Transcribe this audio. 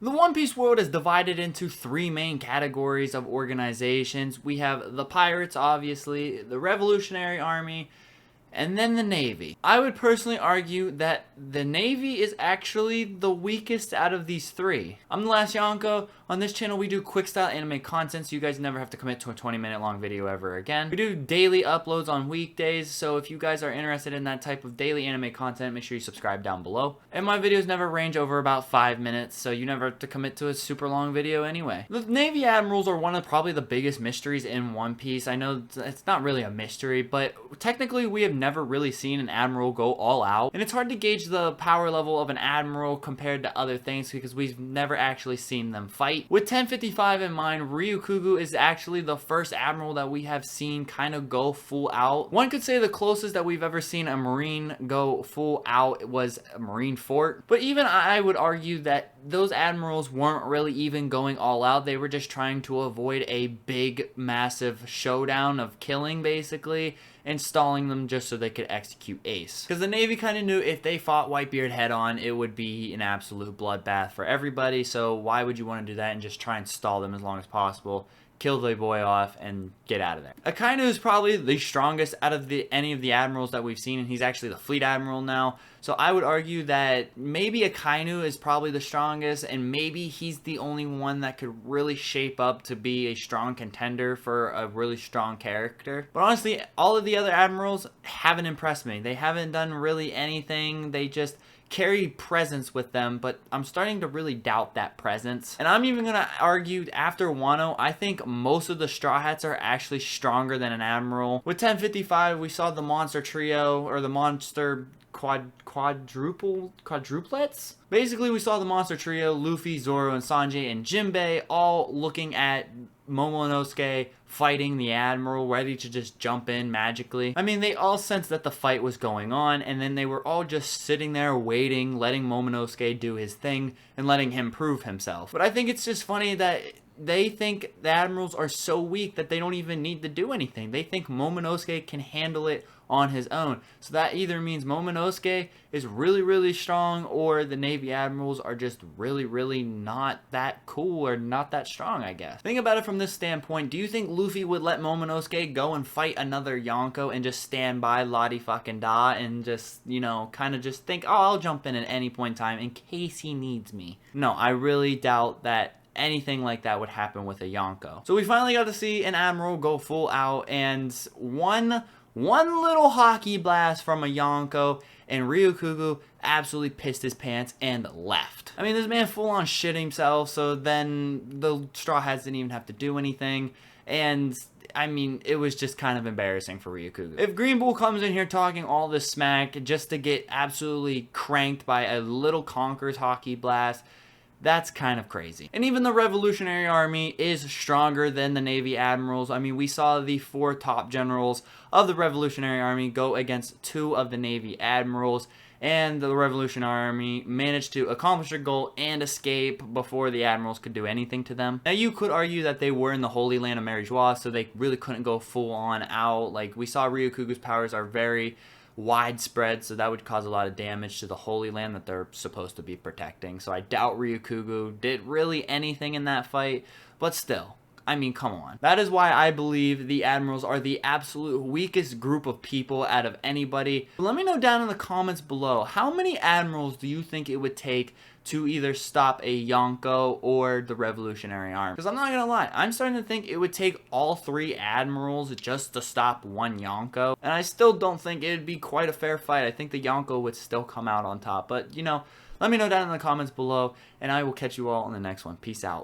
The One Piece world is divided into three main categories of organizations. We have the pirates, obviously, the Revolutionary Army, and then the Navy. I would personally argue that the Navy is actually the weakest out of these three. I'm the last Yonko. On this channel, we do quick style anime content, so you guys never have to commit to a 20-minute long video ever again. We do daily uploads on weekdays, so if you guys are interested in that type of daily anime content, make sure you subscribe down below. And my videos never range over about 5 minutes, so you never have to commit to a super long video anyway. The Navy Admirals are one of probably the biggest mysteries in One Piece. I know it's not really a mystery, but technically we have never really seen an admiral go all out, and it's hard to gauge the power level of an admiral compared to other things because we've never actually seen them fight. With 1055 in mind, Ryukugu is actually the first admiral that we have seen kind of go full out. One could say the closest that we've ever seen a marine go full out was a marine fort, but even I would argue that those admirals weren't really even going all out. They were just trying to avoid a big massive showdown of killing, basically installing them just so they could execute Ace. Because the Navy kind of knew if they fought Whitebeard head on, it would be an absolute bloodbath for everybody, so why would you want to do that and just try and stall them as long as possible, kill the boy off, and get out of there. Akainu is probably the strongest out of any of the admirals that we've seen, and he's actually the fleet admiral now. So I would argue that maybe Akainu is probably the strongest, and maybe he's the only one that could really shape up to be a strong contender for a really strong character. But honestly, all of the other admirals haven't impressed me. They haven't done really anything. They just carry presence with them, but I'm starting to really doubt that presence. And I'm even gonna argue after Wano, I think most of the Straw Hats are actually stronger than an admiral. With 1055, we saw the monster trio, or the monster quadruplets? Basically, we saw the monster trio, Luffy, Zoro, and Sanjay, and Jinbei, all looking at Momonosuke fighting the admiral, ready to just jump in magically. I mean, they all sensed that the fight was going on, and then they were all just sitting there waiting, letting Momonosuke do his thing, and letting him prove himself. But I think it's just funny that they think the admirals are so weak that they don't even need to do anything. They think Momonosuke can handle it on his own. So that either means Momonosuke is really, really strong, or the Navy admirals are just really, really not that cool or not that strong, I guess. Think about it from this standpoint. Do you think Luffy would let Momonosuke go and fight another Yonko and just stand by Lottie fucking Da and just, you know, kind of just think, oh, I'll jump in at any point in time in case he needs me? No, I really doubt that anything like that would happen with a Yonko. So we finally got to see an admiral go full out, and one little hockey blast from a Yonko, and Ryukugu absolutely pissed his pants and left. I mean, this man full on shit himself, so then the Straw Hats didn't even have to do anything, and I mean, it was just kind of embarrassing for Ryukugu. If Green Bull comes in here talking all this smack just to get absolutely cranked by a little Conqueror's hockey blast, that's kind of crazy. And even the Revolutionary Army is stronger than the Navy Admirals. I mean, we saw the 4 top generals of the Revolutionary Army go against 2 of the Navy Admirals, and the Revolutionary Army managed to accomplish their goal and escape before the Admirals could do anything to them. Now, you could argue that they were in the Holy Land of Mary Joie, so they really couldn't go full on out. Like, we saw Ryukugu's powers are very widespread, so that would cause a lot of damage to the Holy Land that they're supposed to be protecting. So I doubt Ryukugu did really anything in that fight, but still, I mean, come on. That is why I believe the admirals are the absolute weakest group of people out of anybody. Let me know down in the comments below, how many admirals do you think it would take to either stop a Yonko or the Revolutionary Army? Because I'm not gonna lie, I'm starting to think it would take all 3 admirals just to stop one Yonko, and I still don't think it would be quite a fair fight. I think the Yonko would still come out on top, but you know, let me know down in the comments below, and I will catch you all in the next one. Peace out.